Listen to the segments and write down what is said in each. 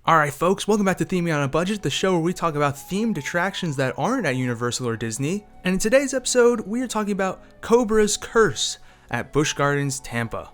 Alright folks, welcome back to Theming on a Budget, the show where we talk about themed attractions that aren't at Universal or Disney. And in today's episode, we are talking about Cobra's Curse at Busch Gardens Tampa.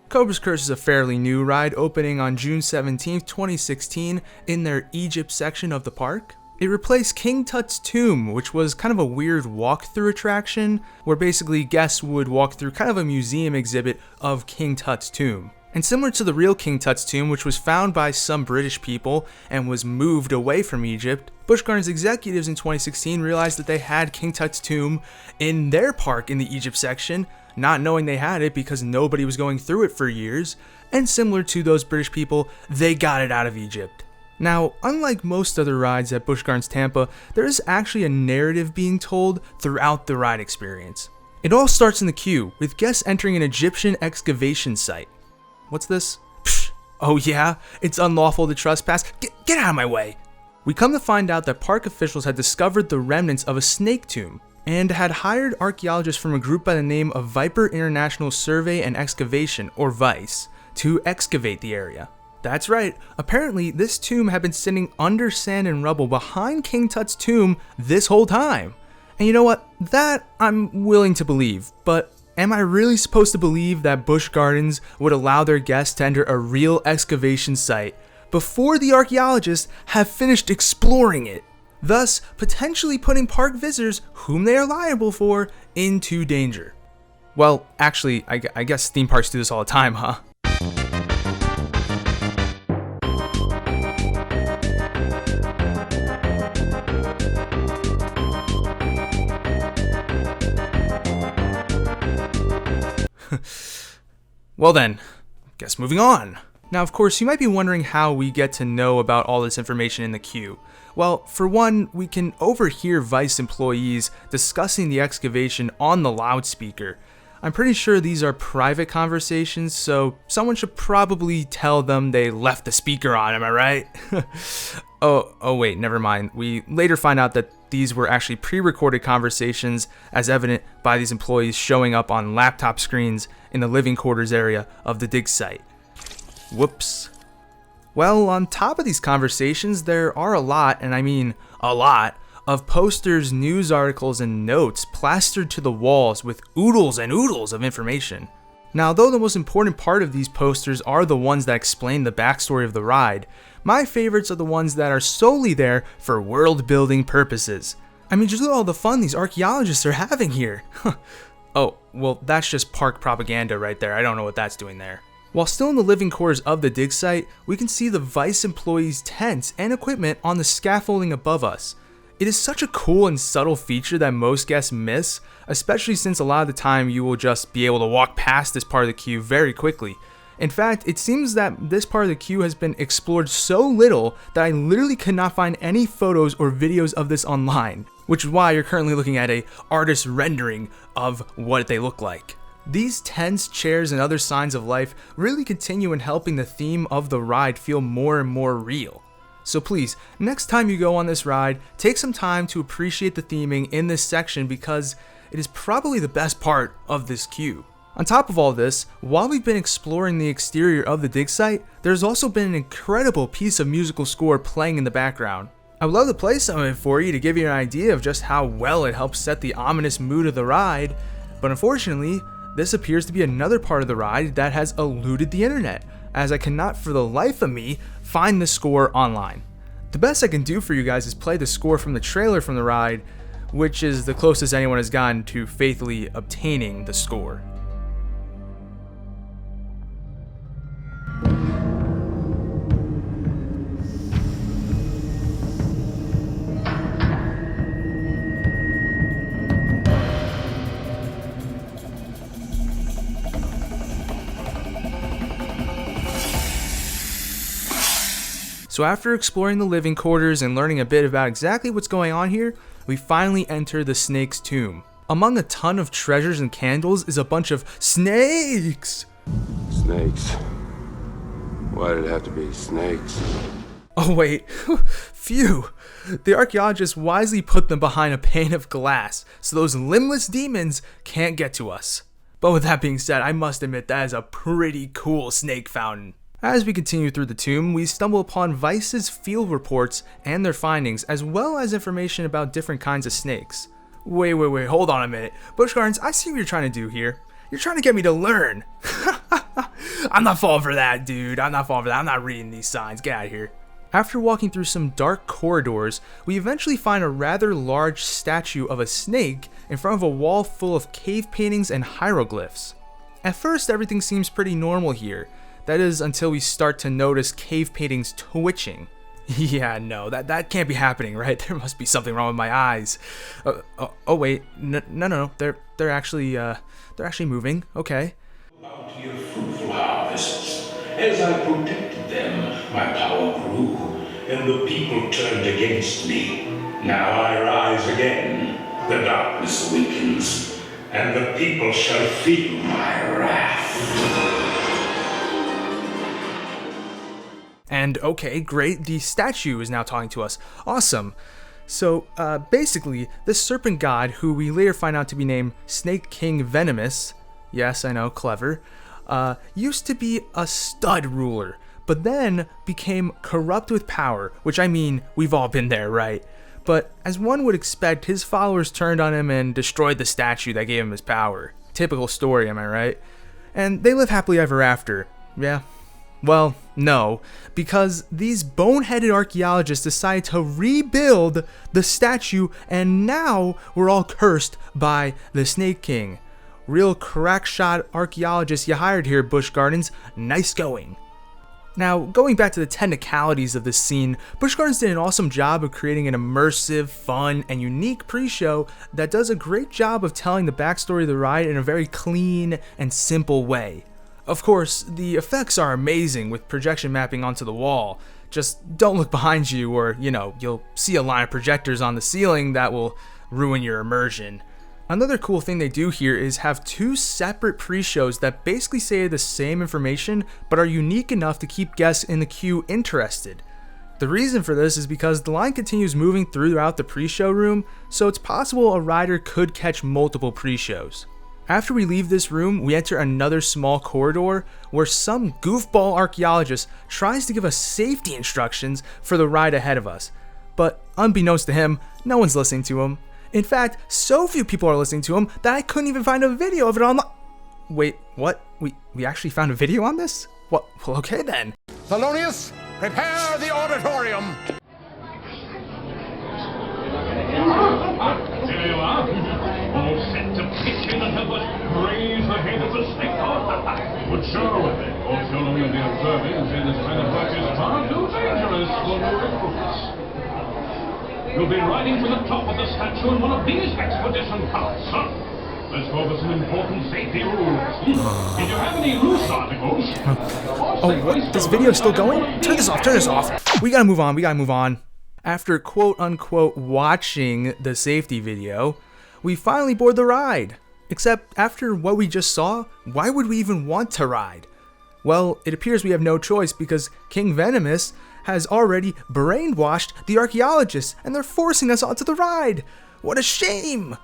Cobra's Curse is a fairly new ride opening on June 17th, 2016 in their Egypt section of the park. It replaced King Tut's tomb, which was kind of a weird walkthrough attraction where basically guests would walk through kind of a museum exhibit of King Tut's tomb. And similar to the real King Tut's tomb, which was found by some British people and was moved away from Egypt, Busch Gardens executives in 2016 realized that they had King Tut's tomb in their park in the Egypt section, not knowing they had it because nobody was going through it for years, and similar to those British people, they got it out of Egypt. Now, unlike most other rides at Busch Gardens Tampa, there is actually a narrative being told throughout the ride experience. It all starts in the queue, with guests entering an Egyptian excavation site. What's this? Psh, oh yeah, it's unlawful to trespass. Get out of my way. We come to find out that park officials had discovered the remnants of a snake tomb and had hired archaeologists from a group by the name of Viper International Survey and Excavation, or VICE, to excavate the area. That's right, apparently this tomb had been sitting under sand and rubble behind King Tut's tomb this whole time. And you know what? That I'm willing to believe, but am I really supposed to believe that Busch Gardens would allow their guests to enter a real excavation site before the archaeologists have finished exploring it, thus potentially putting park visitors, whom they are liable for, into danger? Well, actually, I guess theme parks do this all the time, huh? Well then, guess moving on. Now of course you might be wondering how we get to know about all this information in the queue. Well, for one, we can overhear VICE employees discussing the excavation on the loudspeaker. I'm pretty sure these are private conversations, so someone should probably tell them they left the speaker on, am I right? Oh wait, never mind. We later find out that these were actually pre-recorded conversations, as evident by these employees showing up on laptop screens in the living quarters area of the dig site. Whoops. Well, on top of these conversations, there are a lot, and I mean a lot, of posters, news articles, and notes plastered to the walls with oodles and oodles of information. Now, though the most important part of these posters are the ones that explain the backstory of the ride, my favorites are the ones that are solely there for world-building purposes. I mean, just look at all the fun these archaeologists are having here. Oh, well, that's just park propaganda right there. I don't know what that's doing there. While still in the living quarters of the dig site, we can see the VICE employees' tents and equipment on the scaffolding above us. It is such a cool and subtle feature that most guests miss, especially since a lot of the time you will just be able to walk past this part of the queue very quickly. In fact, it seems that this part of the queue has been explored so little that I literally could not find any photos or videos of this online, which is why you're currently looking at an artist's rendering of what they look like. These tents, chairs, and other signs of life really continue in helping the theme of the ride feel more and more real. So please, next time you go on this ride, take some time to appreciate the theming in this section because it is probably the best part of this queue. On top of all this, while we've been exploring the exterior of the dig site, there's also been an incredible piece of musical score playing in the background. I would love to play some of it for you to give you an idea of just how well it helps set the ominous mood of the ride, but unfortunately, this appears to be another part of the ride that has eluded the internet, as I cannot for the life of me find the score online. The best I can do for you guys is play the score from the trailer from the ride, which is the closest anyone has gotten to faithfully obtaining the score. So after exploring the living quarters and learning a bit about exactly what's going on here, we finally enter the snake's tomb. Among a ton of treasures and candles is a bunch of snakes! Snakes. Why did it have to be snakes? Oh wait, phew. The archaeologists wisely put them behind a pane of glass so those limbless demons can't get to us. But with that being said, I must admit that is a pretty cool snake fountain. As we continue through the tomb, we stumble upon Vice's field reports and their findings, as well as information about different kinds of snakes. Wait, hold on a minute. Busch Gardens, I see what you're trying to do here. You're trying to get me to learn. I'm not falling for that, dude. I'm not falling for that. I'm not reading these signs. Get out of here. After walking through some dark corridors, we eventually find a rather large statue of a snake in front of a wall full of cave paintings and hieroglyphs. At first, everything seems pretty normal here. That is, until we start to notice cave paintings twitching. Yeah, no, that can't be happening, right? There must be something wrong with my eyes. Oh wait, no, they're actually moving. Okay. Bounty of fruitful harvests. As I protected them, my power grew, and the people turned against me. Now I rise again. The darkness awakens, and the people shall feel my wrath. And okay, great, the statue is now talking to us. Awesome. So, basically, this serpent god, who we later find out to be named Snake King Venomous, yes, I know, clever, used to be a stud ruler, but then became corrupt with power, which I mean, we've all been there, right? But as one would expect, his followers turned on him and destroyed the statue that gave him his power. Typical story, am I right? And they live happily ever after. Yeah. Well, no, because these boneheaded archaeologists decided to rebuild the statue, and now we're all cursed by the Snake King. Real crackshot archaeologists you hired here, Busch Gardens. Nice going. Now, going back to the technicalities of this scene, Busch Gardens did an awesome job of creating an immersive, fun, and unique pre-show that does a great job of telling the backstory of the ride in a very clean and simple way. Of course, the effects are amazing with projection mapping onto the wall. Just don't look behind you or, you'll see a line of projectors on the ceiling that will ruin your immersion. Another cool thing they do here is have two separate pre-shows that basically say the same information but are unique enough to keep guests in the queue interested. The reason for this is because the line continues moving throughout the pre-show room, so it's possible a rider could catch multiple pre-shows. After we leave this room, we enter another small corridor where some goofball archaeologist tries to give us safety instructions for the ride ahead of us. But unbeknownst to him, no one's listening to him. In fact, so few people are listening to him that I couldn't even find a video of it online. Wait, what? We actually found a video on this? Well, okay then. Thelonious, prepare the auditorium. Here you are, all set to pitch in and help us raise the head of the snake god. Good show. All children will be observing and saying this kind of work is far too dangerous for new recruits. You'll be riding to the top of the statue in one of these expedition carts, huh? Let's go over some important safety rules. Did you have any loose articles? Oh, what? This video's still going? Turn this off. We gotta move on. After quote-unquote watching the safety video, we finally board the ride. Except after what we just saw, why would we even want to ride? Well, it appears we have no choice because King Venomous has already brainwashed the archaeologists and they're forcing us onto the ride. What a shame!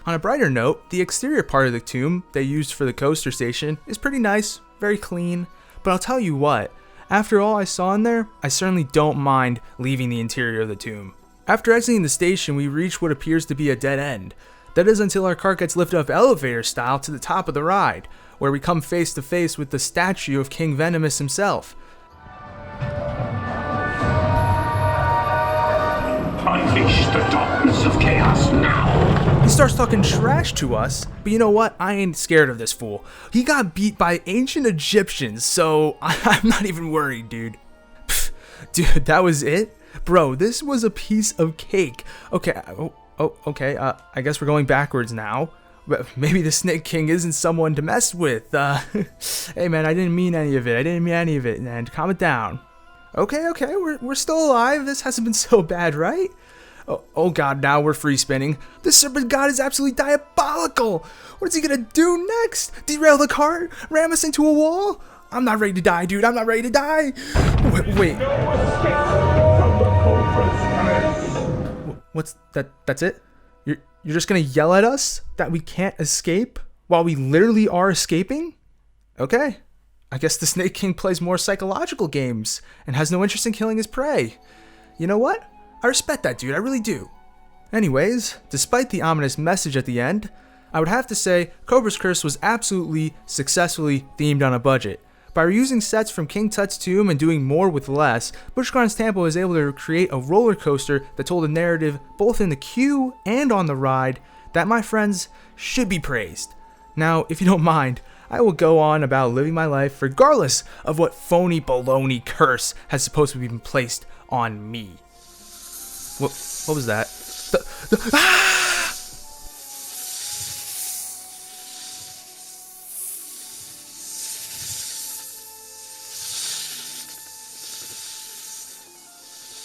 On a brighter note, the exterior part of the tomb they used for the coaster station is pretty nice, very clean, but I'll tell you what, after all I saw in there, I certainly don't mind leaving the interior of the tomb. After exiting the station, we reach what appears to be a dead end. That is until our cart gets lifted up elevator style to the top of the ride, where we come face to face with the statue of King Venomous himself. Unleash the darkness of chaos now. He starts talking trash to us, but you know what? I ain't scared of this fool. He got beat by ancient Egyptians, so I'm not even worried, dude. Pfft, dude, that was it? Bro, this was a piece of cake. Okay, okay, I guess we're going backwards now. Maybe the Snake King isn't someone to mess with. Hey man, I didn't mean any of it, and calm it down. Okay, we're still alive. This hasn't been so bad, right? Oh god, now we're free spinning. This serpent god is absolutely diabolical. What is he gonna do next? Derail the cart? Ram us into a wall? I'm not ready to die, dude. I'm not ready to die. Wait. What's that? That's it? You're just gonna yell at us that we can't escape while we literally are escaping? Okay. I guess the Snake King plays more psychological games and has no interest in killing his prey. You know what? I respect that dude, I really do. Anyways, despite the ominous message at the end, I would have to say Cobra's Curse was absolutely successfully themed on a budget. By reusing sets from King Tut's tomb and doing more with less, Busch Gardens Tampa was able to create a roller coaster that told a narrative both in the queue and on the ride that, my friends, should be praised. Now, if you don't mind, I will go on about living my life regardless of what phony baloney curse has supposedly been placed on me. What was that?